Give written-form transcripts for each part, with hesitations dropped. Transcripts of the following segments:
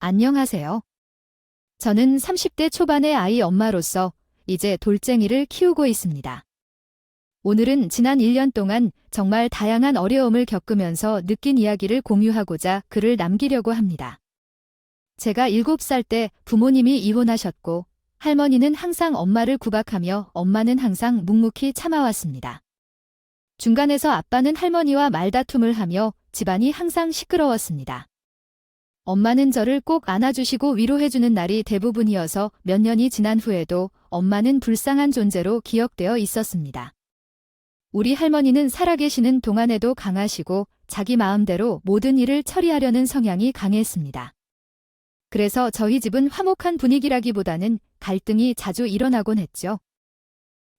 안녕하세요. 저는 30대 초반의 아이 엄마로서 이제 돌쟁이를 키우고 있습니다. 오늘은 지난 1년 동안 정말 다양한 어려움을 겪으면서 느낀 이야기를 공유하고자 글을 남기려고 합니다. 제가 7살 때 부모님이 이혼하셨고 할머니는 항상 엄마를 구박하며 엄마는 항상 묵묵히 참아왔습니다. 중간에서 아빠는 할머니와 말다툼을 하며 집안이 항상 시끄러웠습니다. 엄마는 저를 꼭 안아주시고 위로해주는 날이 대부분이어서 몇 년이 지난 후에도 엄마는 불쌍한 존재로 기억되어 있었습니다. 우리 할머니는 살아계시는 동안에도 강하시고 자기 마음대로 모든 일을 처리하려는 성향이 강했습니다. 그래서 저희 집은 화목한 분위기라기보다는 갈등이 자주 일어나곤 했죠.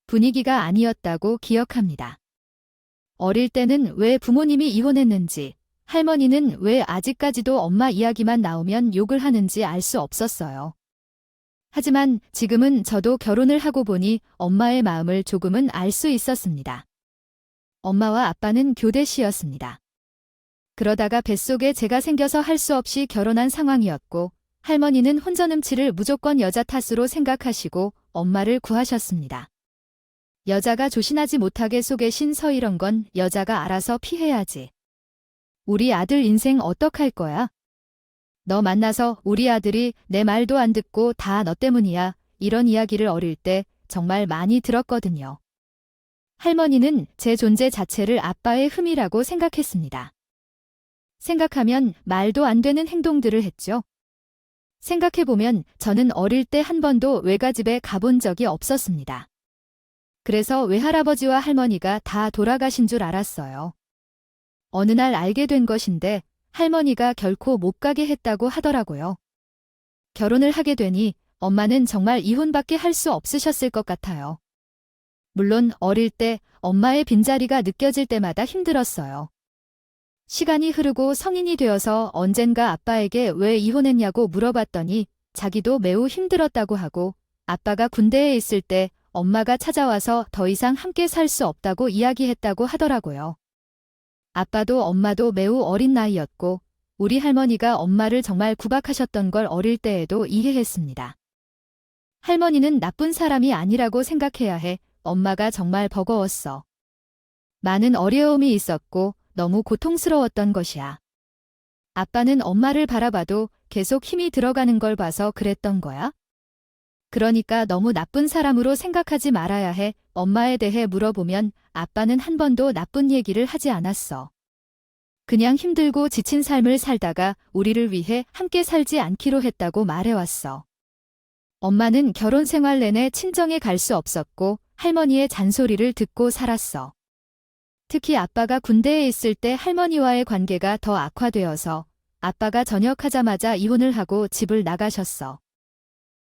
분위기가 아니었다고 기억합니다. 어릴 때는 왜 부모님이 이혼했는지, 할머니는 왜 아직까지도 엄마 이야기만 나오면 욕을 하는지 알 수 없었어요. 하지만 지금은 저도 결혼을 하고 보니 엄마의 마음을 조금은 알 수 있었습니다. 엄마와 아빠는 교대시였습니다. 그러다가 뱃속에 제가 생겨서 할 수 없이 결혼한 상황이었고, 할머니는 혼전음치를 무조건 여자 탓으로 생각하시고 엄마를 구하셨습니다. 여자가 조신하지 못하게 속에 신 이런 건 여자가 알아서 피해야지. 우리 아들 인생 어떡할 거야? 너 만나서 우리 아들이 내 말도 안 듣고 다 너 때문이야. 이런 이야기를 어릴 때 정말 많이 들었거든요. 할머니는 제 존재 자체를 아빠의 흠이라고 생각했습니다. 생각하면 말도 안 되는 행동들을 했죠. 생각해보면 저는 어릴 때 한 번도 외가집에 가본 적이 없었습니다. 그래서 외할아버지와 할머니가 다 돌아가신 줄 알았어요. 어느 날 알게 된 것인데 할머니가 결코 못 가게 했다고 하더라고요. 결혼을 하게 되니 엄마는 정말 이혼밖에 할 수 없으셨을 것 같아요. 물론 어릴 때 엄마의 빈자리가 느껴질 때마다 힘들었어요. 시간이 흐르고 성인이 되어서 언젠가 아빠에게 왜 이혼했냐고 물어봤더니 자기도 매우 힘들었다고 하고 아빠가 군대에 있을 때 엄마가 찾아와서 더 이상 함께 살 수 없다고 이야기했다고 하더라고요. 아빠도 엄마도 매우 어린 나이였고 우리 할머니가 엄마를 정말 구박하셨던 걸 어릴 때에도 이해했습니다. 할머니는 나쁜 사람이 아니라고 생각해야 해. 엄마가 정말 버거웠어. 많은 어려움이 있었고 너무 고통스러웠던 것이야. 아빠는 엄마를 바라봐도 계속 힘이 들어가는 걸 봐서 그랬던 거야? 그러니까 너무 나쁜 사람으로 생각하지 말아야 해. 엄마에 대해 물어보면 아빠는 한 번도 나쁜 얘기를 하지 않았어. 그냥 힘들고 지친 삶을 살다가 우리를 위해 함께 살지 않기로 했다고 말해왔어. 엄마는 결혼 생활 내내 친정에 갈 수 없었고 할머니의 잔소리를 듣고 살았어. 특히 아빠가 군대에 있을 때 할머니와의 관계가 더 악화되어서 아빠가 전역하자마자 이혼을 하고 집을 나가셨어.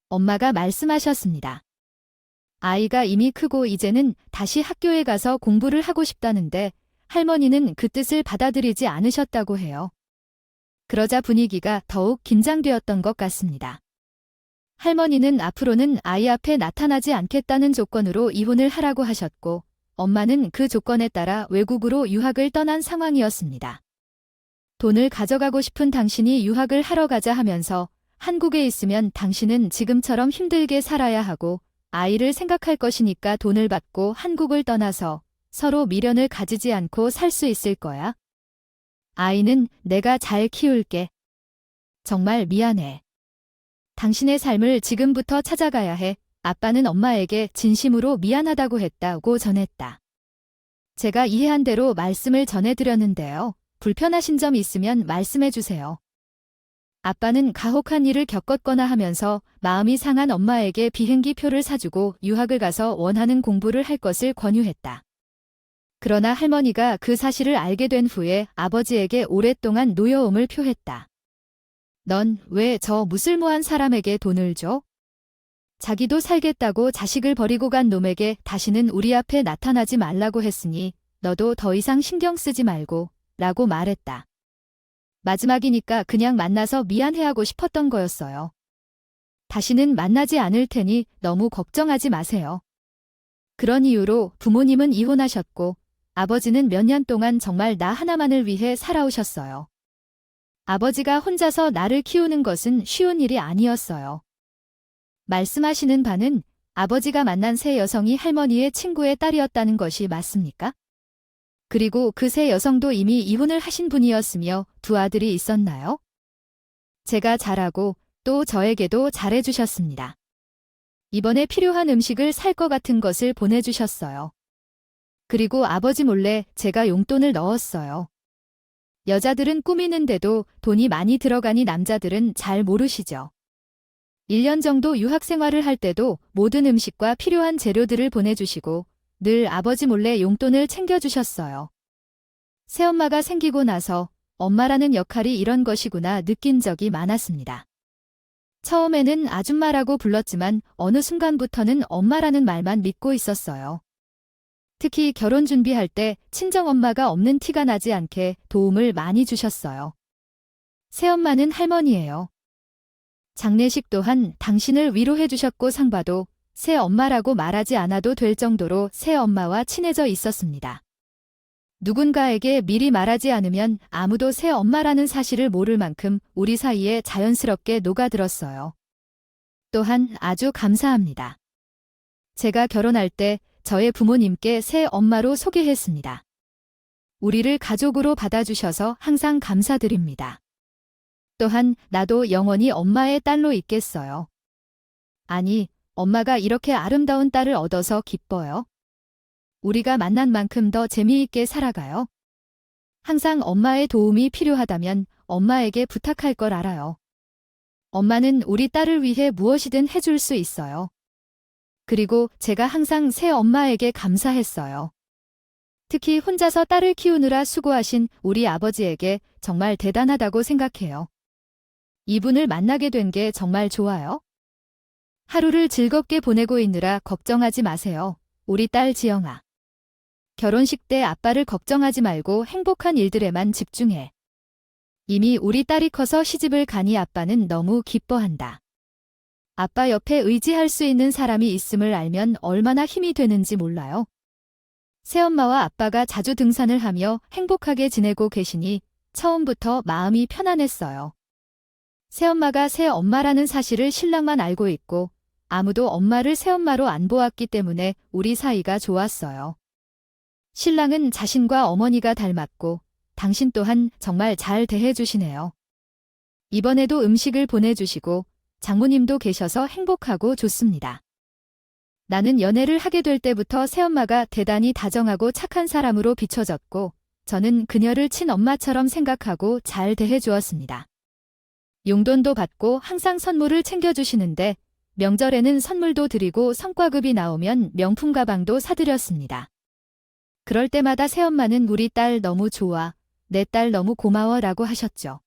엄마가 말씀하셨습니다. 아이가 이미 크고 이제는 다시 학교에 가서 공부를 하고 싶다는데 할머니는 그 뜻을 받아들이지 않으셨다고 해요. 그러자 분위기가 더욱 긴장되었던 것 같습니다. 할머니는 앞으로는 아이 앞에 나타나지 않겠다는 조건으로 이혼을 하라고 하셨고 엄마는 그 조건에 따라 외국으로 유학을 떠난 상황이었습니다. 돈을 가져가고 싶은 당신이 유학을 하러 가자 하면서 한국에 있으면 당신은 지금처럼 힘들게 살아야 하고 아이를 생각할 것이니까 돈을 받고 한국을 떠나서 서로 미련을 가지지 않고 살 수 있을 거야. 아이는 내가 잘 키울게. 정말 미안해. 당신의 삶을 지금부터 찾아가야 해. 아빠는 엄마에게 진심으로 미안하다고 했다고 전했다. 제가 이해한 대로 말씀을 전해드렸는데요. 불편하신 점 있으면 말씀해 주세요. 아빠는 가혹한 일을 겪었거나 하면서 마음이 상한 엄마에게 비행기 표를 사주고 유학을 가서 원하는 공부를 할 것을 권유했다. 그러나 할머니가 그 사실을 알게 된 후에 아버지에게 오랫동안 노여움을 표했다. 넌 왜 저 무슬모한 사람에게 돈을 줘? 자기도 살겠다고 자식을 버리고 간 놈에게 다시는 우리 앞에 나타나지 말라고 했으니 너도 더 이상 신경 쓰지 말고 라고 말했다. 마지막이니까 그냥 만나서 미안해하고 싶었던 거였어요. 다시는 만나지 않을 테니 너무 걱정하지 마세요. 그런 이유로 부모님은 이혼하셨고 아버지는 몇 년 동안 정말 나 하나만을 위해 살아오셨어요. 아버지가 혼자서 나를 키우는 것은 쉬운 일이 아니었어요. 말씀하시는 바는 아버지가 만난 새 여성이 할머니의 친구의 딸이었다는 것이 맞습니까? 그리고 그 새 여성도 이미 이혼을 하신 분이었으며 두 아들이 있었나요? 제가 잘하고 또 저에게도 잘해주셨습니다. 이번에 필요한 음식을 살 것 같은 것을 보내주셨어요. 그리고 아버지 몰래 제가 용돈을 넣었어요. 여자들은 꾸미는데도 돈이 많이 들어가니 남자들은 잘 모르시죠. 1년 정도 유학 생활을 할 때도 모든 음식과 필요한 재료들을 보내주시고 늘 아버지 몰래 용돈을 챙겨주셨어요. 새엄마가 생기고 나서 엄마라는 역할이 이런 것이구나 느낀 적이 많았습니다. 처음에는 아줌마라고 불렀지만 어느 순간부터는 엄마라는 말만 믿고 있었어요. 특히 결혼 준비할 때 친정엄마가 없는 티가 나지 않게 도움을 많이 주셨어요. 새엄마는 할머니예요. 장례식 또한 당신을 위로해 주셨고 상봐도 새엄마라고 말하지 않아도 될 정도로 새엄마와 친해져 있었습니다. 누군가에게 미리 말하지 않으면 아무도 새엄마라는 사실을 모를 만큼 우리 사이에 자연스럽게 녹아들었어요. 또한 아주 감사합니다. 제가 결혼할 때 저의 부모님께 새엄마로 소개했습니다. 우리를 가족으로 받아주셔서 항상 감사드립니다. 또한 나도 영원히 엄마의 딸로 있겠어요. 아니, 엄마가 이렇게 아름다운 딸을 얻어서 기뻐요. 우리가 만난 만큼 더 재미있게 살아가요. 항상 엄마의 도움이 필요하다면 엄마에게 부탁할 걸 알아요. 엄마는 우리 딸을 위해 무엇이든 해줄 수 있어요. 그리고 제가 항상 새엄마에게 감사했어요. 특히 혼자서 딸을 키우느라 수고하신 우리 아버지에게 정말 대단하다고 생각해요. 이분을 만나게 된 게 정말 좋아요. 하루를 즐겁게 보내고 있느라 걱정하지 마세요. 우리 딸 지영아. 결혼식 때 아빠를 걱정하지 말고 행복한 일들에만 집중해. 이미 우리 딸이 커서 시집을 가니 아빠는 너무 기뻐한다. 아빠 옆에 의지할 수 있는 사람이 있음을 알면 얼마나 힘이 되는지 몰라요. 새엄마와 아빠가 자주 등산을 하며 행복하게 지내고 계시니 처음부터 마음이 편안했어요. 새엄마가 새엄마라는 사실을 신랑만 알고 있고 아무도 엄마를 새엄마로 안 보았기 때문에 우리 사이가 좋았어요. 신랑은 자신과 어머니가 닮았고 당신 또한 정말 잘 대해주시네요. 이번에도 음식을 보내주시고 장모님도 계셔서 행복하고 좋습니다. 나는 연애를 하게 될 때부터 새엄마가 대단히 다정하고 착한 사람으로 비춰졌고 저는 그녀를 친엄마처럼 생각하고 잘 대해주었습니다. 용돈도 받고 항상 선물을 챙겨주시는데 명절에는 선물도 드리고 성과급이 나오면 명품 가방도 사드렸습니다. 그럴 때마다 새엄마는 우리 딸 너무 좋아, 내 딸 너무 고마워 라고 하셨죠.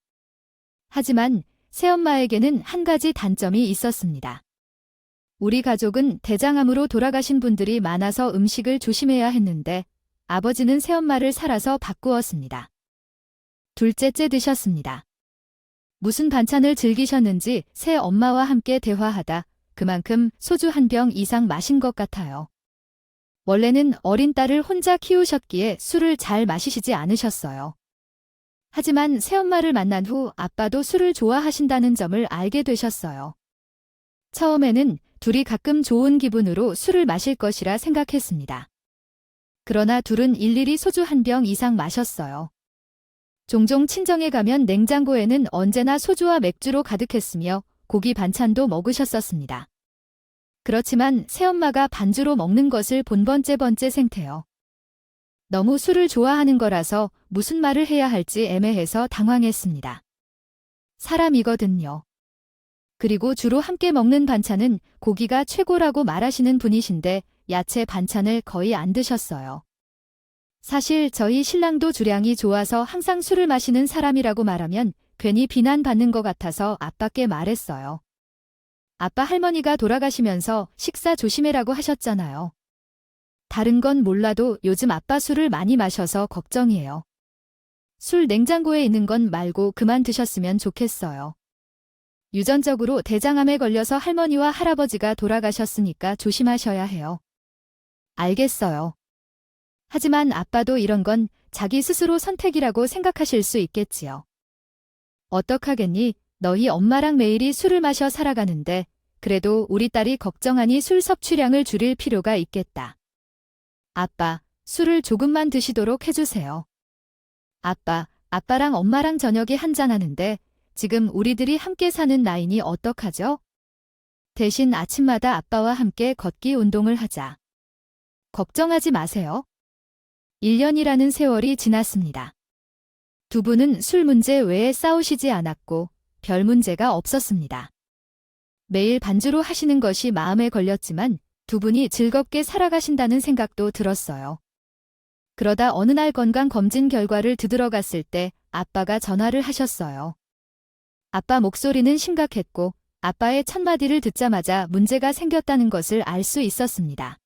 하지만 새엄마에게는 한 가지 단점이 있었습니다. 우리 가족은 대장암으로 돌아가신 분들이 많아서 음식을 조심해야 했는데 아버지는 새엄마를 살아서 바꾸었습니다. 둘째째 드셨습니다. 무슨 반찬을 즐기셨는지 새엄마와 함께 대화하다 그만큼 소주 한 병 이상 마신 것 같아요. 원래는 어린 딸을 혼자 키우셨기에 술을 잘 마시시지 않으셨어요. 하지만 새엄마를 만난 후 아빠도 술을 좋아하신다는 점을 알게 되셨어요. 처음에는 둘이 가끔 좋은 기분으로 술을 마실 것이라 생각했습니다. 그러나 둘은 일일이 소주 한 병 이상 마셨어요. 종종 친정에 가면 냉장고에는 언제나 소주와 맥주로 가득했으며 고기 반찬도 먹으셨었습니다. 그렇지만 새엄마가 반주로 먹는 것을 본 번째 생태요. 너무 술을 좋아하는 거라서 무슨 말을 해야 할지 애매해서 당황했습니다. 사람이거든요. 그리고 주로 함께 먹는 반찬은 고기가 최고라고 말하시는 분이신데 야채 반찬을 거의 안 드셨어요. 사실 저희 신랑도 주량이 좋아서 항상 술을 마시는 사람이라고 말하면 괜히 비난받는 것 같아서 아빠께 말했어요. 아빠 할머니가 돌아가시면서 식사 조심해라고 하셨잖아요. 다른 건 몰라도 요즘 아빠 술을 많이 마셔서 걱정이에요. 술 냉장고에 있는 건 말고 그만 드셨으면 좋겠어요. 유전적으로 대장암에 걸려서 할머니와 할아버지가 돌아가셨으니까 조심하셔야 해요. 알겠어요. 하지만 아빠도 이런 건 자기 스스로 선택이라고 생각하실 수 있겠지요. 어떡하겠니? 너희 엄마랑 매일이 술을 마셔 살아가는데 그래도 우리 딸이 걱정하니 술 섭취량을 줄일 필요가 있겠다. 아빠, 술을 조금만 드시도록 해주세요. 아빠, 아빠랑 엄마랑 저녁에 한잔하는데 지금 우리들이 함께 사는 나이니 어떡하죠? 대신 아침마다 아빠와 함께 걷기 운동을 하자. 걱정하지 마세요. 1년이라는 세월이 지났습니다. 두 분은 술 문제 외에 싸우시지 않았고 별 문제가 없었습니다. 매일 반주로 하시는 것이 마음에 걸렸지만 두 분이 즐겁게 살아가신다는 생각도 들었어요. 그러다 어느 날 건강검진 결과를 들어갔을 때 아빠가 전화를 하셨어요. 아빠 목소리는 심각했고 아빠의 첫마디를 듣자마자 문제가 생겼다는 것을 알 수 있었습니다.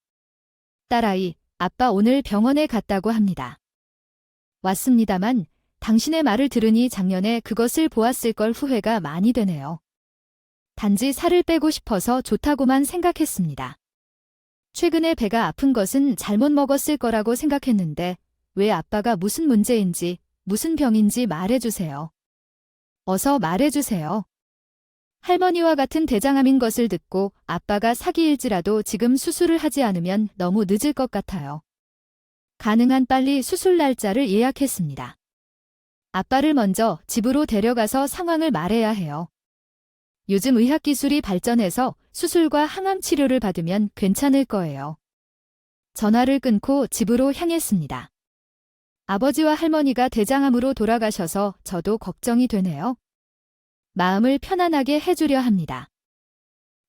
딸아이, 아빠 오늘 병원에 갔다고 합니다. 왔습니다만 당신의 말을 들으니 작년에 그것을 보았을 걸 후회가 많이 되네요. 단지 살을 빼고 싶어서 좋다고만 생각했습니다. 최근에 배가 아픈 것은 잘못 먹었을 거라고 생각했는데 왜 아빠가 무슨 문제인지 무슨 병인지 말해주세요. 어서 말해주세요. 할머니와 같은 대장암인 것을 듣고 아빠가 사기일지라도 지금 수술을 하지 않으면 너무 늦을 것 같아요. 가능한 빨리 수술 날짜를 예약했습니다. 아빠를 먼저 집으로 데려가서 상황을 말해야 해요. 요즘 의학기술이 발전해서 수술과 항암 치료를 받으면 괜찮을 거예요. 전화를 끊고 집으로 향했습니다. 아버지와 할머니가 대장암으로 돌아가셔서 저도 걱정이 되네요. 마음을 편안하게 해주려 합니다.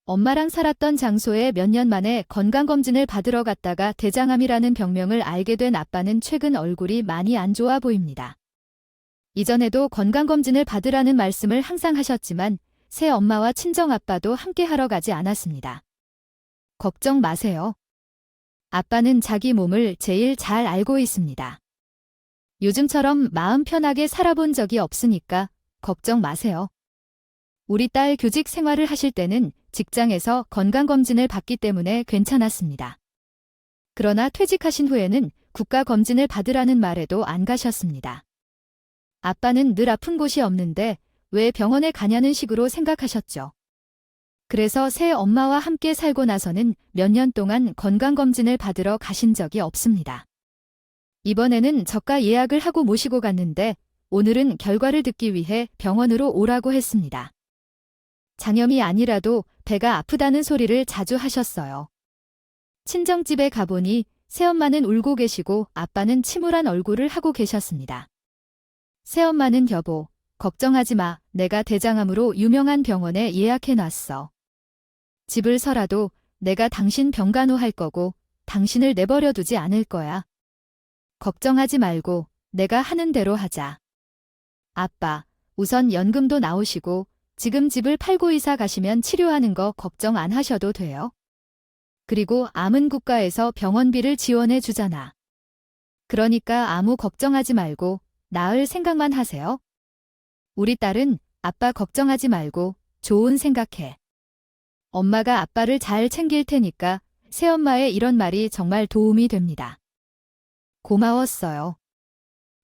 엄마랑 살았던 장소에 몇 년 만에 건강검진을 받으러 갔다가 대장암이라는 병명을 알게 된 아빠는 최근 얼굴이 많이 안 좋아 보입니다. 이전에도 건강검진을 받으라는 말씀을 항상 하셨지만 새 엄마와 친정아빠도 함께 하러 가지 않았습니다. 걱정 마세요. 아빠는 자기 몸을 제일 잘 알고 있습니다. 요즘처럼 마음 편하게 살아본 적이 없으니까 걱정 마세요. 우리 딸 교직 생활을 하실 때는 직장에서 건강검진을 받기 때문에 괜찮았습니다. 그러나 퇴직하신 후에는 국가검진을 받으라는 말에도 안 가셨습니다. 아빠는 늘 아픈 곳이 없는데 왜 병원에 가냐는 식으로 생각하셨죠. 그래서 새 엄마와 함께 살고 나서는 몇 년 동안 건강검진을 받으러 가신 적이 없습니다. 이번에는 저가 예약을 하고 모시고 갔는데 오늘은 결과를 듣기 위해 병원으로 오라고 했습니다. 장염이 아니라도 배가 아프다는 소리를 자주 하셨어요. 친정집에 가보니 새엄마는 울고 계시고 아빠는 침울한 얼굴을 하고 계셨습니다. 새엄마는 여보, 걱정하지 마. 내가 대장암으로 유명한 병원에 예약해놨어. 집을 서라도 내가 당신 병간호할 거고 당신을 내버려 두지 않을 거야. 걱정하지 말고 내가 하는 대로 하자. 아빠, 우선 연금도 나오시고 지금 집을 팔고 이사 가시면 치료하는 거 걱정 안 하셔도 돼요. 그리고 암은 국가에서 병원비를 지원해 주잖아. 그러니까 아무 걱정하지 말고 나을 생각만 하세요. 우리 딸은 아빠 걱정하지 말고 좋은 생각해. 엄마가 아빠를 잘 챙길 테니까 새엄마의 이런 말이 정말 도움이 됩니다. 고마웠어요.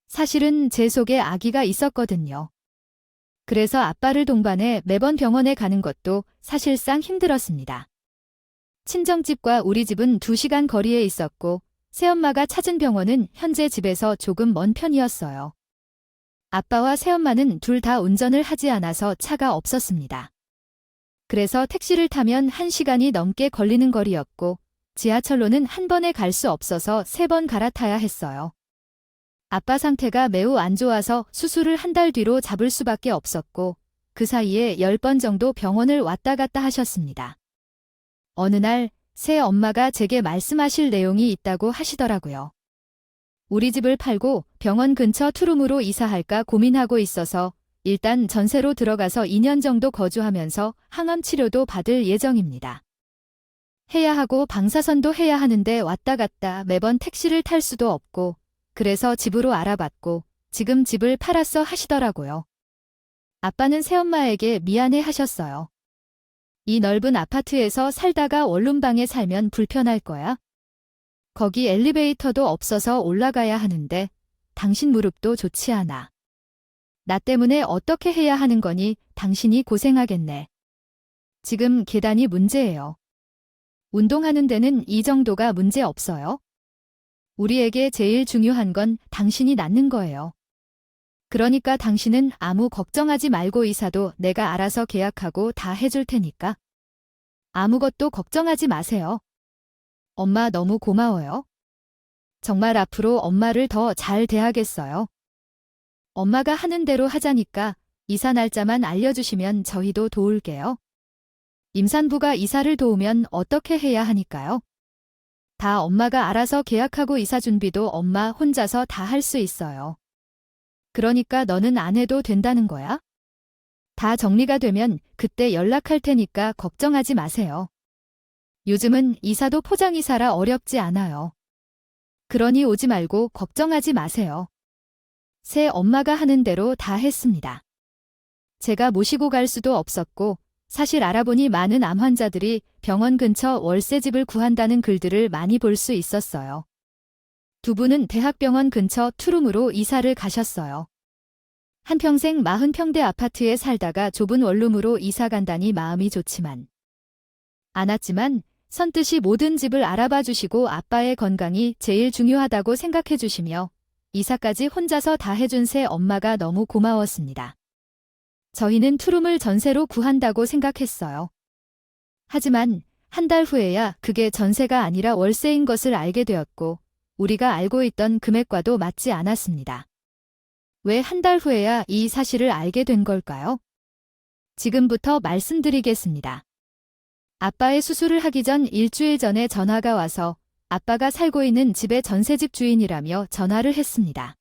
사실은 제 속에 아기가 있었거든요. 그래서 아빠를 동반해 매번 병원에 가는 것도 사실상 힘들었습니다. 친정집과 우리 집은 2시간 거리에 있었고 새엄마가 찾은 병원은 현재 집에서 조금 먼 편이었어요. 아빠와 새엄마는 둘 다 운전을 하지 않아서 차가 없었습니다. 그래서 택시를 타면 1시간이 넘게 걸리는 거리였고 지하철로는 한 번에 갈 수 없어서 3번 갈아타야 했어요. 아빠 상태가 매우 안 좋아서 수술을 한 달 뒤로 잡을 수밖에 없었고 그 사이에 10번 정도 병원을 왔다 갔다 하셨습니다. 어느 날 새 엄마가 제게 말씀하실 내용이 있다고 하시더라고요. 우리 집을 팔고 병원 근처 투룸으로 이사할까 고민하고 있어서 일단 전세로 들어가서 2년 정도 거주하면서 항암 치료도 받을 예정입니다. 해야 하고 방사선도 해야 하는데 왔다 갔다 매번 택시를 탈 수도 없고 그래서 집으로 알아봤고 지금 집을 팔았어 하시더라고요. 아빠는 새엄마에게 미안해 하셨어요. 이 넓은 아파트에서 살다가 원룸방에 살면 불편할 거야. 거기 엘리베이터도 없어서 올라가야 하는데 당신 무릎도 좋지 않아. 나 때문에 어떻게 해야 하는 거니? 당신이 고생하겠네. 지금 계단이 문제예요. 운동하는 데는 이 정도가 문제 없어요. 우리에게 제일 중요한 건 당신이 낫는 거예요. 그러니까 당신은 아무 걱정하지 말고 이사도 내가 알아서 계약하고 다 해줄 테니까. 아무것도 걱정하지 마세요. 엄마 너무 고마워요. 정말 앞으로 엄마를 더 잘 대하겠어요. 엄마가 하는 대로 하자니까 이사 날짜만 알려주시면 저희도 도울게요. 임산부가 이사를 도우면 어떻게 해야 하니까요? 다 엄마가 알아서 계약하고 이사 준비도 엄마 혼자서 다 할 수 있어요. 그러니까 너는 안 해도 된다는 거야? 다 정리가 되면 그때 연락할 테니까 걱정하지 마세요. 요즘은 이사도 포장이사라 어렵지 않아요. 그러니 오지 말고 걱정하지 마세요. 새 엄마가 하는 대로 다 했습니다. 제가 모시고 갈 수도 없었고 사실 알아보니 많은 암 환자들이 병원 근처 월세집을 구한다는 글들을 많이 볼 수 있었어요. 두 분은 대학병원 근처 투룸으로 이사를 가셨어요. 한평생 40평대 아파트에 살다가 좁은 원룸으로 이사 간다니 마음이 좋지만 않았지만 선뜻이 모든 집을 알아봐 주시고 아빠의 건강이 제일 중요하다고 생각해 주시며 이사까지 혼자서 다 해준 새 엄마가 너무 고마웠습니다. 저희는 투룸을 전세로 구한다고 생각했어요. 하지만 한 달 후에야 그게 전세가 아니라 월세인 것을 알게 되었고 우리가 알고 있던 금액과도 맞지 않았습니다. 왜 한 달 후에야 이 사실을 알게 된 걸까요? 지금부터 말씀드리겠습니다. 아빠의 수술을 하기 전 일주일 전에 전화가 와서 아빠가 살고 있는 집의 전세집 주인이라며 전화를 했습니다.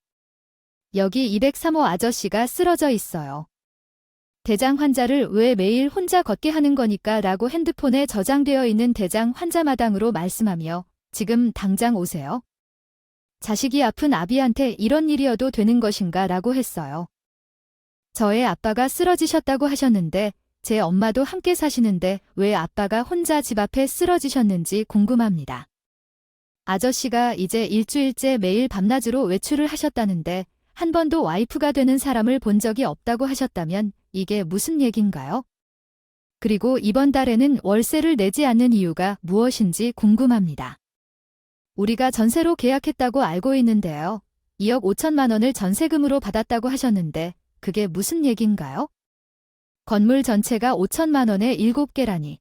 여기 203호 아저씨가 쓰러져 있어요. 대장 환자를 왜 매일 혼자 걷게 하는 거니까 라고 핸드폰에 저장되어 있는 대장 환자마당으로 말씀하며 지금 당장 오세요. 자식이 아픈 아비한테 이런 일이어도 되는 것인가 라고 했어요. 저의 아빠가 쓰러지셨다고 하셨는데 제 엄마도 함께 사시는데 왜 아빠가 혼자 집 앞에 쓰러지셨는지 궁금합니다. 아저씨가 이제 일주일째 매일 밤낮으로 외출을 하셨다는데 한 번도 와이프가 되는 사람을 본 적이 없다고 하셨다면 이게 무슨 얘긴가요? 그리고 이번 달에는 월세를 내지 않는 이유가 무엇인지 궁금합니다. 우리가 전세로 계약했다고 알고 있는데요. 2억 5천만 원을 전세금으로 받았다고 하셨는데 그게 무슨 얘긴가요? 건물 전체가 5천만 원에 7개라니.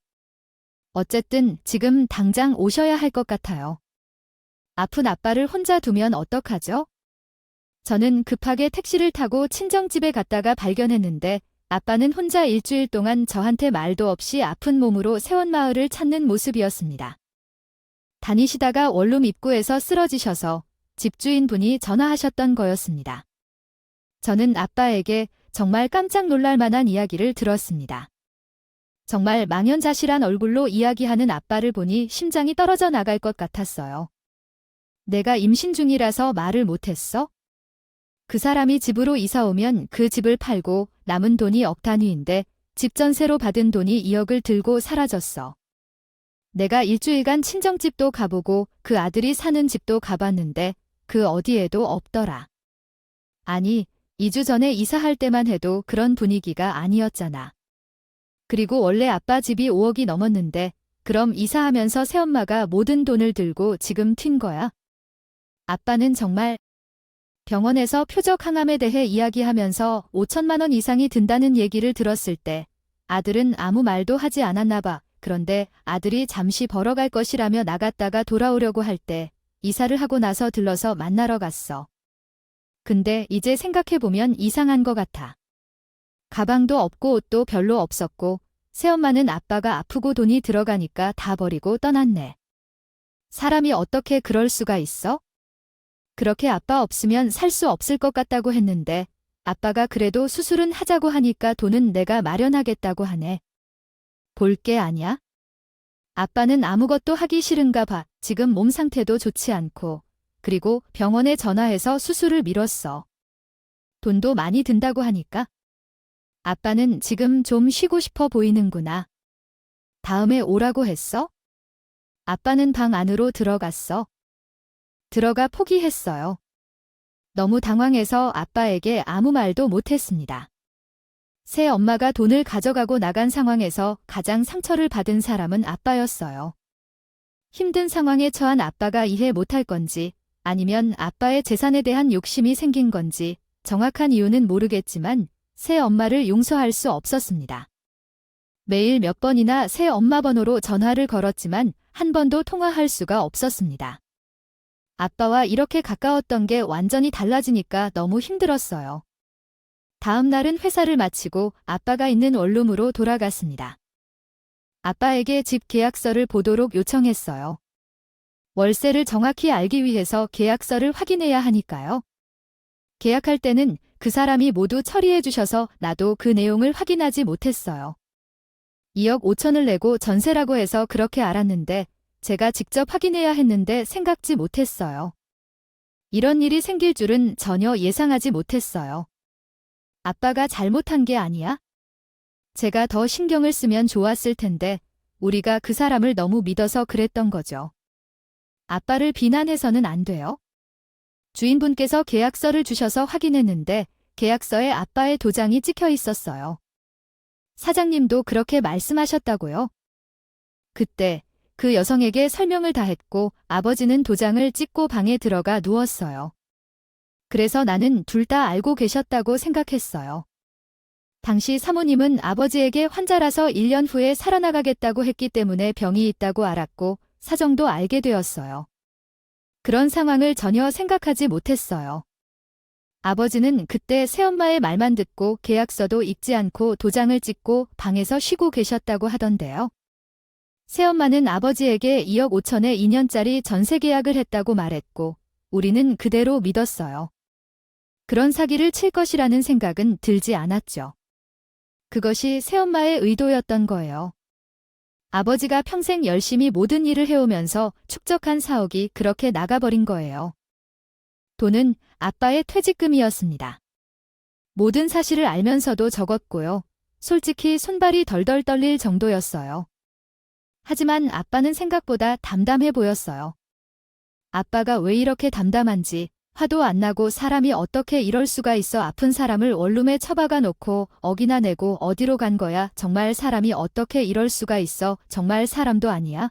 어쨌든 지금 당장 오셔야 할 것 같아요. 아픈 아빠를 혼자 두면 어떡하죠? 저는 급하게 택시를 타고 친정집에 갔다가 발견했는데 아빠는 혼자 일주일 동안 저한테 말도 없이 아픈 몸으로 세원마을을 찾는 모습이었습니다. 다니시다가 원룸 입구에서 쓰러지셔서 집주인분이 전화하셨던 거였습니다. 저는 아빠에게 정말 깜짝 놀랄 만한 이야기를 들었습니다. 정말 망연자실한 얼굴로 이야기하는 아빠를 보니 심장이 떨어져 나갈 것 같았어요. 내가 임신 중이라서 말을 못했어? 그 사람이 집으로 이사 오면 그 집을 팔고 남은 돈이 억 단위인데 집 전세로 받은 돈이 2억을 들고 사라졌어. 내가 일주일간 친정집도 가보고 그 아들이 사는 집도 가봤는데 그 어디에도 없더라. 아니, 2주 전에 이사할 때만 해도 그런 분위기가 아니었잖아. 그리고 원래 아빠 집이 5억이 넘었는데 그럼 이사하면서 새엄마가 모든 돈을 들고 지금 튄 거야? 아빠는 정말 병원에서 표적 항암에 대해 이야기하면서 5천만 원 이상이 든다는 얘기를 들었을 때 아들은 아무 말도 하지 않았나 봐. 그런데 아들이 잠시 벌어갈 것이라며 나갔다가 돌아오려고 할 때 이사를 하고 나서 들러서 만나러 갔어. 근데 이제 생각해보면 이상한 것 같아. 가방도 없고 옷도 별로 없었고 새엄마는 아빠가 아프고 돈이 들어가니까 다 버리고 떠났네. 사람이 어떻게 그럴 수가 있어? 그렇게 아빠 없으면 살 수 없을 것 같다고 했는데 아빠가 그래도 수술은 하자고 하니까 돈은 내가 마련하겠다고 하네. 볼 게 아냐? 아빠는 아무것도 하기 싫은가 봐. 지금 몸 상태도 좋지 않고 그리고 병원에 전화해서 수술을 미뤘어. 돈도 많이 든다고 하니까. 아빠는 지금 좀 쉬고 싶어 보이는구나. 다음에 오라고 했어? 아빠는 방 안으로 들어갔어. 들어가 포기했어요. 너무 당황해서 아빠에게 아무 말도 못했습니다. 새 엄마가 돈을 가져가고 나간 상황에서 가장 상처를 받은 사람은 아빠였어요. 힘든 상황에 처한 아빠가 이해 못할 건지 아니면 아빠의 재산에 대한 욕심이 생긴 건지 정확한 이유는 모르겠지만 새 엄마를 용서할 수 없었습니다. 매일 몇 번이나 새 엄마 번호로 전화를 걸었지만 한 번도 통화할 수가 없었습니다. 아빠와 이렇게 가까웠던 게 완전히 달라지니까 너무 힘들었어요. 다음 날은 회사를 마치고 아빠가 있는 원룸으로 돌아갔습니다. 아빠에게 집 계약서를 보도록 요청했어요. 월세를 정확히 알기 위해서 계약서를 확인해야 하니까요. 계약할 때는 그 사람이 모두 처리해 주셔서 나도 그 내용을 확인하지 못했어요. 2억 5천을 내고 전세라고 해서 그렇게 알았는데 제가 직접 확인해야 했는데 생각지 못했어요. 이런 일이 생길 줄은 전혀 예상하지 못했어요. 아빠가 잘못한 게 아니야? 제가 더 신경을 쓰면 좋았을 텐데 우리가 그 사람을 너무 믿어서 그랬던 거죠. 아빠를 비난해서는 안 돼요. 주인분께서 계약서를 주셔서 확인했는데 계약서에 아빠의 도장이 찍혀 있었어요. 사장님도 그렇게 말씀하셨다고요? 그때 그 여성에게 설명을 다 했고 아버지는 도장을 찍고 방에 들어가 누웠어요. 그래서 나는 둘 다 알고 계셨다고 생각했어요. 당시 사모님은 아버지에게 환자라서 1년 후에 살아나가겠다고 했기 때문에 병이 있다고 알았고 사정도 알게 되었어요. 그런 상황을 전혀 생각하지 못했어요. 아버지는 그때 새엄마의 말만 듣고 계약서도 읽지 않고 도장을 찍고 방에서 쉬고 계셨다고 하던데요. 새엄마는 아버지에게 2억 5천에 2년짜리 전세 계약을 했다고 말했고 우리는 그대로 믿었어요. 그런 사기를 칠 것이라는 생각은 들지 않았죠. 그것이 새엄마의 의도였던 거예요. 아버지가 평생 열심히 모든 일을 해오면서 축적한 4억이 그렇게 나가버린 거예요. 돈은 아빠의 퇴직금이었습니다. 모든 사실을 알면서도 적었고요. 솔직히 손발이 덜덜 떨릴 정도였어요. 하지만 아빠는 생각보다 담담해 보였어요. 아빠가 왜 이렇게 담담한지 화도 안 나고 사람이 어떻게 이럴 수가 있어 아픈 사람을 원룸에 처박아 놓고 억이나 내고 어디로 간 거야 정말 사람이 어떻게 이럴 수가 있어 정말 사람도 아니야?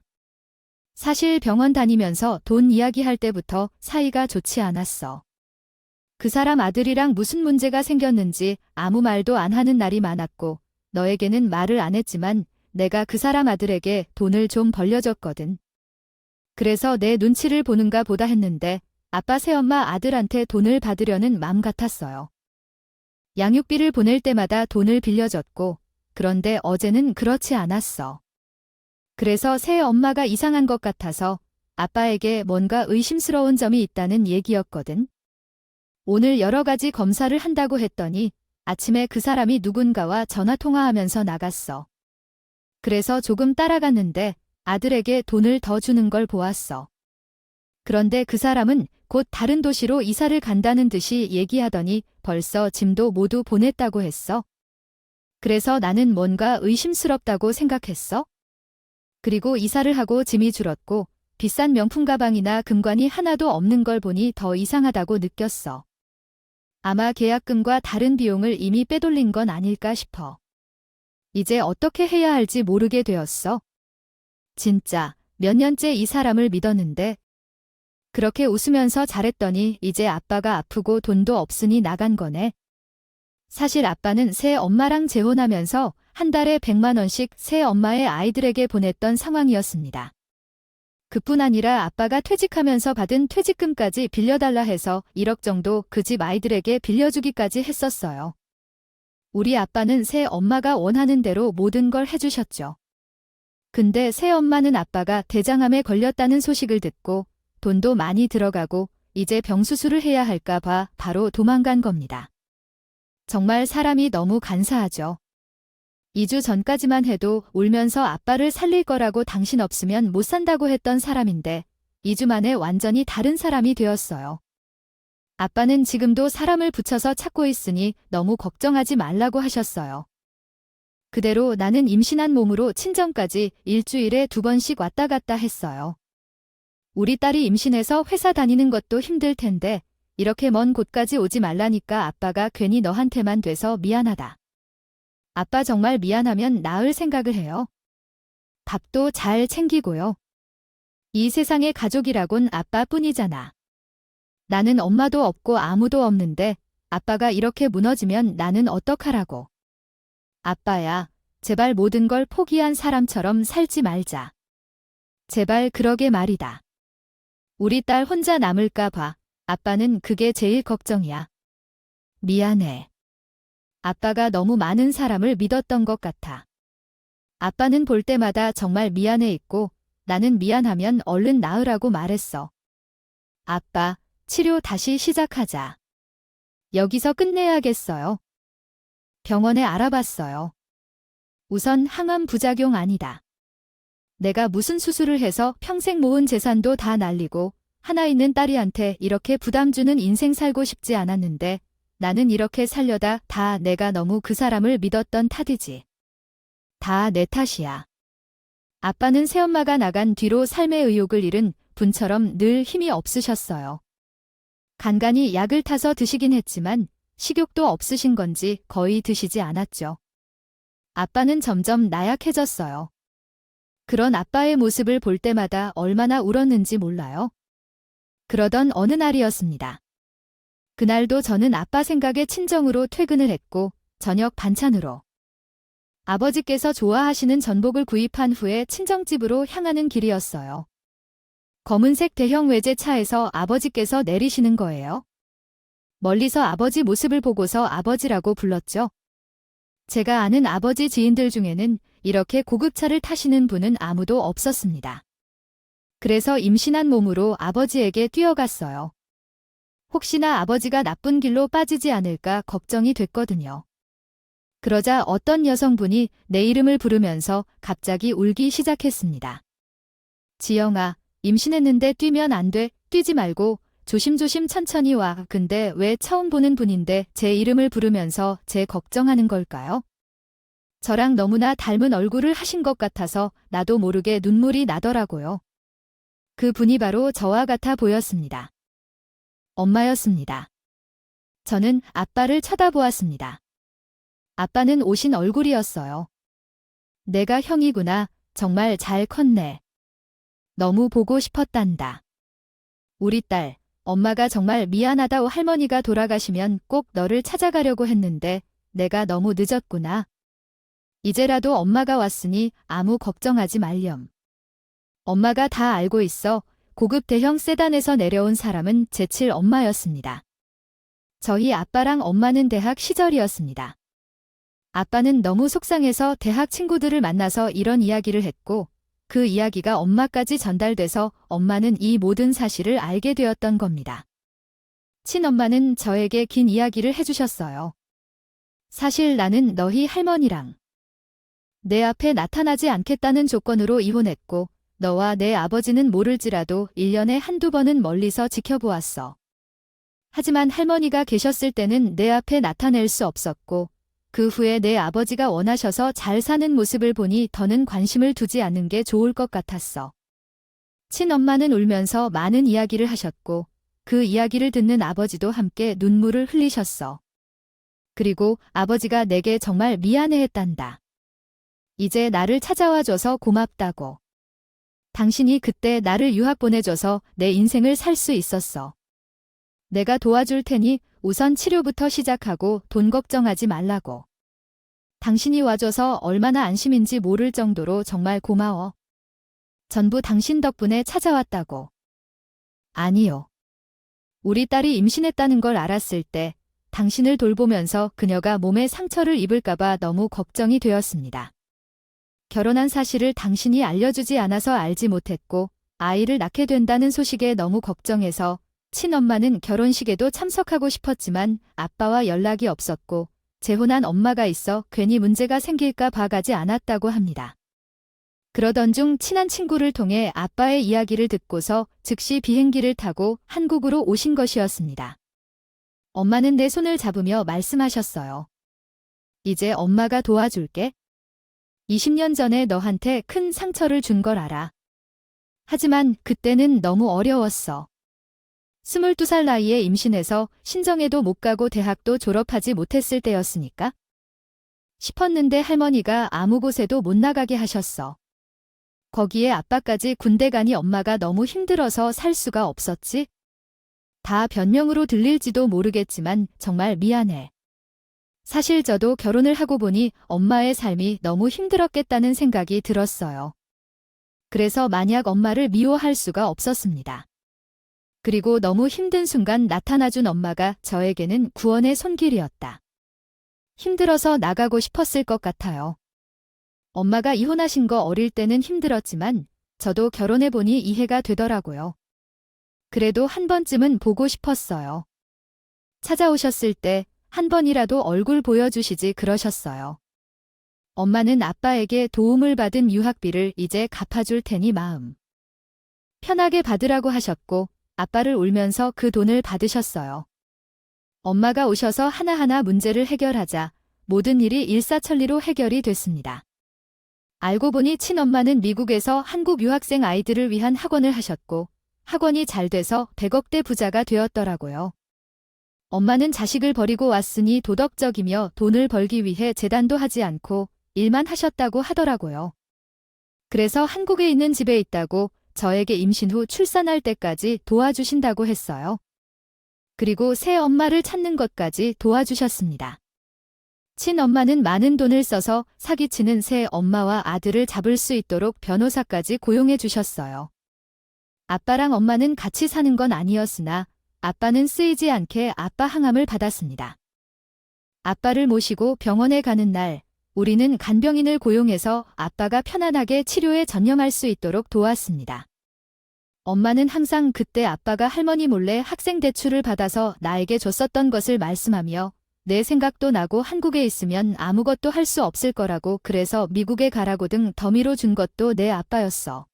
사실 병원 다니면서 돈 이야기할 때부터 사이가 좋지 않았어. 그 사람 아들이랑 무슨 문제가 생겼는지 아무 말도 안 하는 날이 많았고 너에게는 말을 안 했지만 내가 그 사람 아들에게 돈을 좀 벌려줬거든. 그래서 내 눈치를 보는가 보다 했는데 아빠 새엄마 아들한테 돈을 받으려는 마음 같았어요. 양육비를 보낼 때마다 돈을 빌려줬고 그런데 어제는 그렇지 않았어. 그래서 새엄마가 이상한 것 같아서 아빠에게 뭔가 의심스러운 점이 있다는 얘기였거든. 오늘 여러 가지 검사를 한다고 했더니 아침에 그 사람이 누군가와 전화통화하면서 나갔어. 그래서 조금 따라갔는데 아들에게 돈을 더 주는 걸 보았어. 그런데 그 사람은 곧 다른 도시로 이사를 간다는 듯이 얘기하더니 벌써 짐도 모두 보냈다고 했어. 그래서 나는 뭔가 의심스럽다고 생각했어. 그리고 이사를 하고 짐이 줄었고 비싼 명품 가방이나 금관이 하나도 없는 걸 보니 더 이상하다고 느꼈어. 아마 계약금과 다른 비용을 이미 빼돌린 건 아닐까 싶어. 이제 어떻게 해야 할지 모르게 되었어. 진짜 몇 년째 이 사람을 믿었는데 그렇게 웃으면서 잘했더니 이제 아빠가 아프고 돈도 없으니 나간 거네. 사실 아빠는 새 엄마랑 재혼하면서 한 달에 100만 원씩 새 엄마의 아이들에게 보냈던 상황이었습니다. 그뿐 아니라 아빠가 퇴직하면서 받은 퇴직금까지 빌려달라 해서 1억 정도 그 집 아이들에게 빌려주기까지 했었어요. 우리 아빠는 새 엄마가 원하는 대로 모든 걸 해주셨죠. 근데 새 엄마는 아빠가 대장암에 걸렸다는 소식을 듣고 돈도 많이 들어가고 이제 병수술을 해야 할까 봐 바로 도망간 겁니다. 정말 사람이 너무 간사하죠. 2주 전까지만 해도 울면서 아빠를 살릴 거라고 당신 없으면 못 산다고 했던 사람인데 2주 만에 완전히 다른 사람이 되었어요. 아빠는 지금도 사람을 붙여서 찾고 있으니 너무 걱정하지 말라고 하셨어요. 그대로 나는 임신한 몸으로 친정까지 일주일에 2번씩 왔다 갔다 했어요. 우리 딸이 임신해서 회사 다니는 것도 힘들 텐데 이렇게 먼 곳까지 오지 말라니까 아빠가 괜히 너한테만 돼서 미안하다. 아빠 정말 미안하면 나을 생각을 해요. 밥도 잘 챙기고요. 이 세상에 가족이라곤 아빠뿐이잖아. 나는 엄마도 없고 아무도 없는데 아빠가 이렇게 무너지면 나는 어떡하라고. 아빠야, 제발 모든 걸 포기한 사람처럼 살지 말자. 제발 그러게 말이다. 우리 딸 혼자 남을까 봐. 아빠는 그게 제일 걱정이야. 미안해. 아빠가 너무 많은 사람을 믿었던 것 같아. 아빠는 볼 때마다 정말 미안해했고 나는 미안하면 얼른 나으라고 말했어. 아빠, 치료 다시 시작하자. 여기서 끝내야겠어요. 병원에 알아봤어요. 우선 항암 부작용 아니다. 내가 무슨 수술을 해서 평생 모은 재산도 다 날리고 하나 있는 딸이한테 이렇게 부담 주는 인생 살고 싶지 않았는데 나는 이렇게 살려다 다 내가 너무 그 사람을 믿었던 탓이지. 다 내 탓이야. 아빠는 새엄마가 나간 뒤로 삶의 의욕을 잃은 분처럼 늘 힘이 없으셨어요. 간간히 약을 타서 드시긴 했지만 식욕도 없으신 건지 거의 드시지 않았죠. 아빠는 점점 나약해졌어요. 그런 아빠의 모습을 볼 때마다 얼마나 울었는지 몰라요. 그러던 어느 날이었습니다. 그날도 저는 아빠 생각에 친정으로 퇴근을 했고 저녁 반찬으로 아버지께서 좋아하시는 전복을 구입한 후에 친정집으로 향하는 길이었어요. 검은색 대형 외제차에서 아버지께서 내리시는 거예요. 멀리서 아버지 모습을 보고서 아버지라고 불렀죠. 제가 아는 아버지 지인들 중에는 이렇게 고급차를 타시는 분은 아무도 없었습니다. 그래서 임신한 몸으로 아버지에게 뛰어갔어요. 혹시나 아버지가 나쁜 길로 빠지지 않을까 걱정이 됐거든요. 그러자 어떤 여성분이 내 이름을 부르면서 갑자기 울기 시작했습니다. 지영아, 임신했는데 뛰면 안 돼. 뛰지 말고 조심조심 천천히 와. 근데 왜 처음 보는 분인데 제 이름을 부르면서 제 걱정하는 걸까요? 저랑 너무나 닮은 얼굴을 하신 것 같아서 나도 모르게 눈물이 나더라고요. 그 분이 바로 저와 같아 보였습니다. 엄마였습니다. 저는 아빠를 쳐다보았습니다. 아빠는 오신 얼굴이었어요. 내가 형이구나. 정말 잘 컸네. 너무 보고 싶었단다. 우리 딸, 엄마가 정말 미안하다고 할머니가 돌아가시면 꼭 너를 찾아가려고 했는데 내가 너무 늦었구나. 이제라도 엄마가 왔으니 아무 걱정하지 말렴. 엄마가 다 알고 있어. 고급 대형 세단에서 내려온 사람은 제칠 엄마였습니다. 저희 아빠랑 엄마는 대학 시절이었습니다. 아빠는 너무 속상해서 대학 친구들을 만나서 이런 이야기를 했고 그 이야기가 엄마까지 전달돼서 엄마는 이 모든 사실을 알게 되었던 겁니다. 친엄마는 저에게 긴 이야기를 해주셨어요. 사실 나는 너희 할머니랑 내 앞에 나타나지 않겠다는 조건으로 이혼했고 너와 내 아버지는 모를지라도 1년에 한두 번은 멀리서 지켜보았어. 하지만 할머니가 계셨을 때는 내 앞에 나타낼 수 없었고 그 후에 내 아버지가 원하셔서 잘 사는 모습을 보니 더는 관심을 두지 않는 게 좋을 것 같았어. 친엄마는 울면서 많은 이야기를 하셨고 그 이야기를 듣는 아버지도 함께 눈물을 흘리셨어. 그리고 아버지가 내게 정말 미안해했단다. 이제 나를 찾아와줘서 고맙다고. 당신이 그때 나를 유학 보내줘서 내 인생을 살 수 있었어. 내가 도와줄 테니 우선 치료부터 시작하고 돈 걱정하지 말라고. 당신이 와줘서 얼마나 안심인지 모를 정도로 정말 고마워. 전부 당신 덕분에 찾아왔다고. 아니요. 우리 딸이 임신했다는 걸 알았을 때 당신을 돌보면서 그녀가 몸에 상처를 입을까봐 너무 걱정이 되었습니다. 결혼한 사실을 당신이 알려주지 않아서 알지 못했고 아이를 낳게 된다는 소식에 너무 걱정해서 친엄마는 결혼식에도 참석하고 싶었지만 아빠와 연락이 없었고 재혼한 엄마가 있어 괜히 문제가 생길까 봐 가지 않았다고 합니다. 그러던 중 친한 친구를 통해 아빠의 이야기를 듣고서 즉시 비행기를 타고 한국으로 오신 것이었습니다. 엄마는 내 손을 잡으며 말씀하셨어요. 이제 엄마가 도와줄게. 20년 전에 너한테 큰 상처를 준 걸 알아. 하지만 그때는 너무 어려웠어. 22살 나이에 임신해서 신정에도 못 가고 대학도 졸업하지 못했을 때였으니까 싶었는데 할머니가 아무 곳에도 못 나가게 하셨어. 거기에 아빠까지 군대 가니 엄마가 너무 힘들어서 살 수가 없었지? 다 변명으로 들릴지도 모르겠지만 정말 미안해. 사실 저도 결혼을 하고 보니 엄마의 삶이 너무 힘들었겠다는 생각이 들었어요. 그래서 만약 엄마를 미워할 수가 없었습니다. 그리고 너무 힘든 순간 나타나준 엄마가 저에게는 구원의 손길이었다. 힘들어서 나가고 싶었을 것 같아요. 엄마가 이혼하신 거 어릴 때는 힘들었지만 저도 결혼해보니 이해가 되더라고요. 그래도 한 번쯤은 보고 싶었어요. 찾아오셨을 때 한 번이라도 얼굴 보여주시지 그러셨어요. 엄마는 아빠에게 도움을 받은 유학비를 이제 갚아줄 테니 마음 편하게 받으라고 하셨고 아빠를 울면서 그 돈을 받으셨어요. 엄마가 오셔서 하나하나 문제를 해결하자 모든 일이 일사천리로 해결이 됐습니다. 알고 보니 친엄마는 미국에서 한국 유학생 아이들을 위한 학원을 하셨고 학원이 잘 돼서 100억대 부자가 되었더라고요. 엄마는 자식을 버리고 왔으니 도덕적이며 돈을 벌기 위해 재단도 하지 않고 일만 하셨다고 하더라고요. 그래서 한국에 있는 집에 있다고 저에게 임신 후 출산할 때까지 도와주신다고 했어요. 그리고 새 엄마를 찾는 것까지 도와주셨습니다. 친엄마는 많은 돈을 써서 사기치는 새 엄마와 아들을 잡을 수 있도록 변호사까지 고용해 주셨어요. 아빠랑 엄마는 같이 사는 건 아니었으나 아빠는 쓰이지 않게 아빠 항암을 받았습니다. 아빠를 모시고 병원에 가는 날 우리는 간병인을 고용해서 아빠가 편안하게 치료에 전념할 수 있도록 도왔습니다. 엄마는 항상 그때 아빠가 할머니 몰래 학생 대출을 받아서 나에게 줬었던 것을 말씀하며 내 생각도 나고 한국에 있으면 아무것도 할 수 없을 거라고 그래서 미국에 가라고 등 더미로 준 것도 내 아빠였어.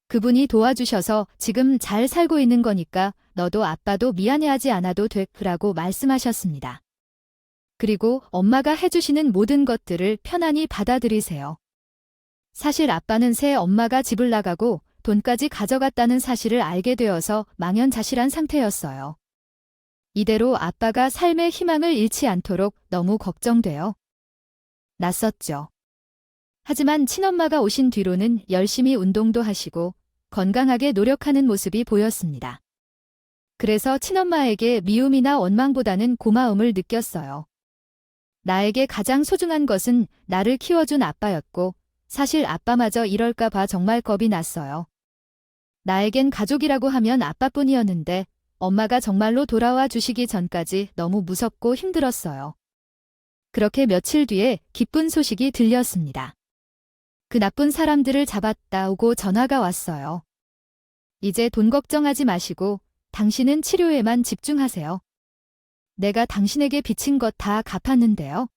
그분이 도와주셔서 지금 잘 살고 있는 거니까 너도 아빠도 미안해하지 않아도 돼라고 말씀하셨습니다. 그리고 엄마가 해주시는 모든 것들을 편안히 받아들이세요. 사실 아빠는 새 엄마가 집을 나가고 돈까지 가져갔다는 사실을 알게 되어서 망연자실한 상태였어요. 이대로 아빠가 삶의 희망을 잃지 않도록 너무 걱정돼요. 낯섰죠. 하지만 친엄마가 오신 뒤로는 열심히 운동도 하시고 건강하게 노력하는 모습이 보였습니다. 그래서 친엄마에게 미움이나 원망보다는 고마움을 느꼈어요. 나에게 가장 소중한 것은 나를 키워준 아빠였고 사실 아빠마저 이럴까 봐 정말 겁이 났어요. 나에겐 가족이라고 하면 아빠뿐이었는데 엄마가 정말로 돌아와 주시기 전까지 너무 무섭고 힘들었어요. 그렇게 며칠 뒤에 기쁜 소식이 들렸습니다. 그 나쁜 사람들을 잡았다 오고 전화가 왔어요. 이제 돈 걱정하지 마시고 당신은 치료에만 집중하세요. 내가 당신에게 빚진 것 다 갚았는데요.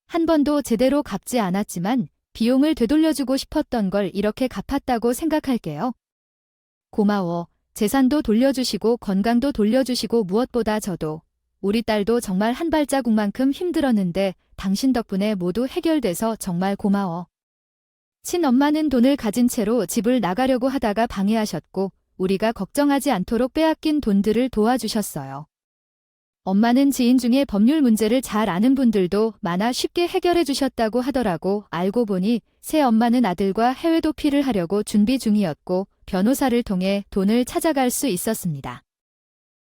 한 번도 제대로 갚지 않았지만 비용을 되돌려주고 싶었던 걸 이렇게 갚았다고 생각할게요. 고마워. 재산도 돌려주시고 건강도 돌려주시고 무엇보다 저도 우리 딸도 정말 한 발자국만큼 힘들었는데 당신 덕분에 모두 해결돼서 정말 고마워. 친엄마는 돈을 가진 채로 집을 나가려고 하다가 방해하셨고 우리가 걱정하지 않도록 빼앗긴 돈들을 도와주셨어요. 엄마는 지인 중에 법률 문제를 잘 아는 분들도 많아 쉽게 해결해 주셨다고 하더라고. 알고 보니 새 엄마는 아들과 해외 도피를 하려고 준비 중이었고 변호사를 통해 돈을 찾아갈 수 있었습니다.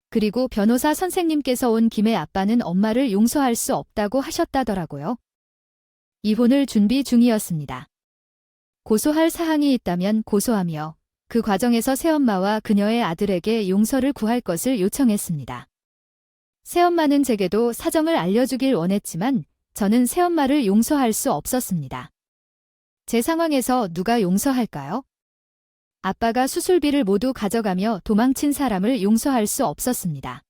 그리고 변호사 선생님께서 온 김에 아빠는 엄마를 용서할 수 없다고 하셨다더라고요. 이혼을 준비 중이었습니다. 고소할 사항이 있다면 고소하며 그 과정에서 새엄마와 그녀의 아들에게 용서를 구할 것을 요청했습니다. 새엄마는 제게도 사정을 알려주길 원했지만 저는 새엄마를 용서할 수 없었습니다. 제 상황에서 누가 용서할까요? 아빠가 수술비를 모두 가져가며 도망친 사람을 용서할 수 없었습니다.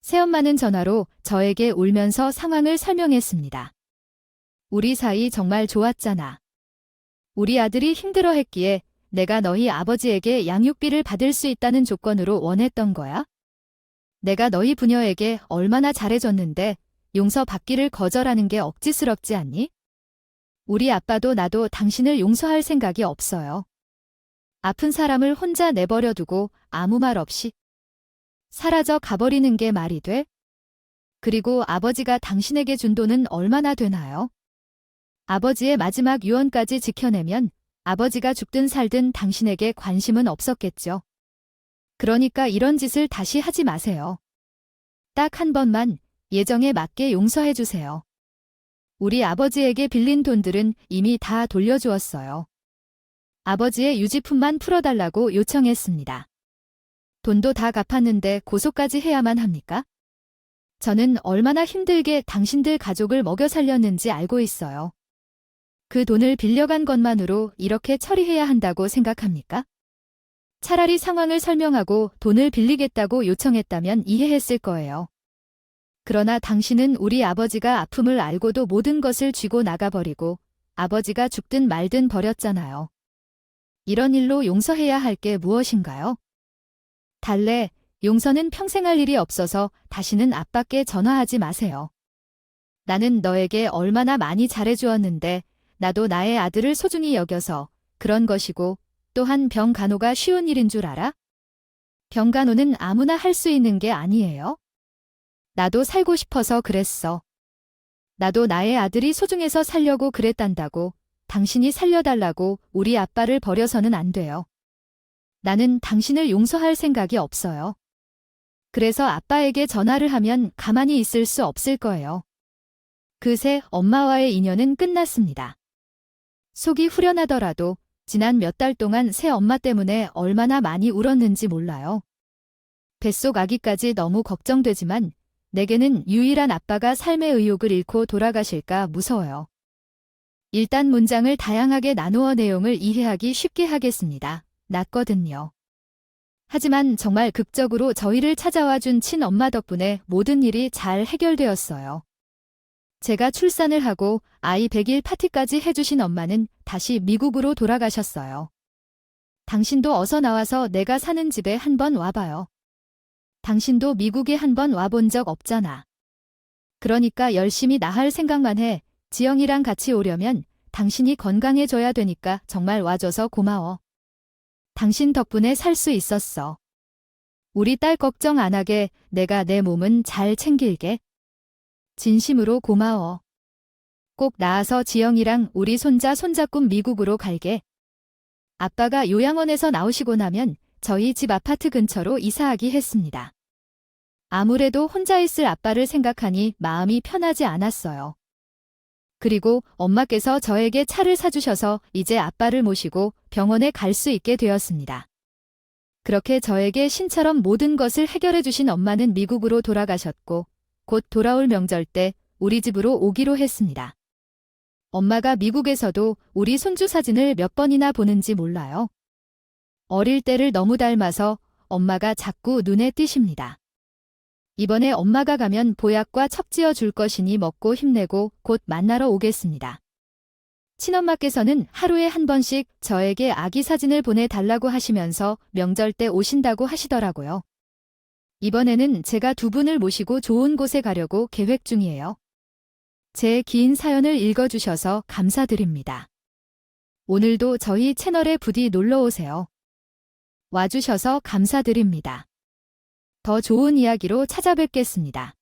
새엄마는 전화로 저에게 울면서 상황을 설명했습니다. 우리 사이 정말 좋았잖아. 우리 아들이 힘들어했기에 내가 너희 아버지에게 양육비를 받을 수 있다는 조건으로 원했던 거야? 내가 너희 부녀에게 얼마나 잘해줬는데 용서받기를 거절하는 게 억지스럽지 않니? 우리 아빠도 나도 당신을 용서할 생각이 없어요. 아픈 사람을 혼자 내버려 두고 아무 말 없이 사라져 가버리는 게 말이 돼? 그리고 아버지가 당신에게 준 돈은 얼마나 되나요? 아버지의 마지막 유언까지 지켜내면 아버지가 죽든 살든 당신에게 관심은 없었겠죠. 그러니까 이런 짓을 다시 하지 마세요. 딱 한 번만 예정에 맞게 용서해 주세요. 우리 아버지에게 빌린 돈들은 이미 다 돌려주었어요. 아버지의 유지품만 풀어달라고 요청했습니다. 돈도 다 갚았는데 고소까지 해야만 합니까? 저는 얼마나 힘들게 당신들 가족을 먹여 살렸는지 알고 있어요. 그 돈을 빌려간 것만으로 이렇게 처리해야 한다고 생각합니까? 차라리 상황을 설명하고 돈을 빌리겠다고 요청했다면 이해했을 거예요. 그러나 당신은 우리 아버지가 아픔을 알고도 모든 것을 쥐고 나가버리고 아버지가 죽든 말든 버렸잖아요. 이런 일로 용서해야 할 게 무엇인가요? 달래, 용서는 평생 할 일이 없어서 다시는 아빠께 전화하지 마세요. 나는 너에게 얼마나 많이 잘해주었는데 나도 나의 아들을 소중히 여겨서 그런 것이고 또한 병간호가 쉬운 일인 줄 알아? 병간호는 아무나 할 수 있는 게 아니에요. 나도 살고 싶어서 그랬어. 나도 나의 아들이 소중해서 살려고 그랬단다고. 당신이 살려달라고 우리 아빠를 버려서는 안 돼요. 나는 당신을 용서할 생각이 없어요. 그래서 아빠에게 전화를 하면 가만히 있을 수 없을 거예요. 그새 엄마와의 인연은 끝났습니다. 속이 후련하더라도 지난 몇 달 동안 새 엄마 때문에 얼마나 많이 울었는지 몰라요. 뱃속 아기까지 너무 걱정되지만 내게는 유일한 아빠가 삶의 의욕을 잃고 돌아가실까 무서워요. 일단 문장을 다양하게 나누어 내용을 이해하기 쉽게 하겠습니다. 낫거든요. 하지만 정말 극적으로 저희를 찾아와 준 친엄마 덕분에 모든 일이 잘 해결되었어요. 제가 출산을 하고 아이 100일 파티까지 해주신 엄마는 다시 미국으로 돌아가셨어요. 당신도 어서 나와서 내가 사는 집에 한번 와봐요. 당신도 미국에 한번 와본 적 없잖아. 그러니까 열심히 나할 생각만 해. 지영이랑 같이 오려면 당신이 건강해져야 되니까 정말 와줘서 고마워. 당신 덕분에 살 수 있었어. 우리 딸 걱정 안 하게 내가 내 몸은 잘 챙길게. 진심으로 고마워. 꼭 나와서 지영이랑 우리 손자 손자꿈 미국으로 갈게. 아빠가 요양원에서 나오시고 나면 저희 집 아파트 근처로 이사하기 했습니다. 아무래도 혼자 있을 아빠를 생각하니 마음이 편하지 않았어요. 그리고 엄마께서 저에게 차를 사주셔서 이제 아빠를 모시고 병원에 갈 수 있게 되었습니다. 그렇게 저에게 신처럼 모든 것을 해결해 주신 엄마는 미국으로 돌아가셨고 곧 돌아올 명절 때 우리 집으로 오기로 했습니다. 엄마가 미국에서도 우리 손주 사진을 몇 번이나 보는지 몰라요. 어릴 때를 너무 닮아서 엄마가 자꾸 눈에 띄십니다. 이번에 엄마가 가면 보약과 첩지어 줄 것이니 먹고 힘내고 곧 만나러 오겠습니다. 친엄마께서는 하루에 한 번씩 저에게 아기 사진을 보내달라고 하시면서 명절 때 오신다고 하시더라고요. 이번에는 제가 두 분을 모시고 좋은 곳에 가려고 계획 중이에요. 제 긴 사연을 읽어주셔서 감사드립니다. 오늘도 저희 채널에 부디 놀러오세요. 와주셔서 감사드립니다. 더 좋은 이야기로 찾아뵙겠습니다.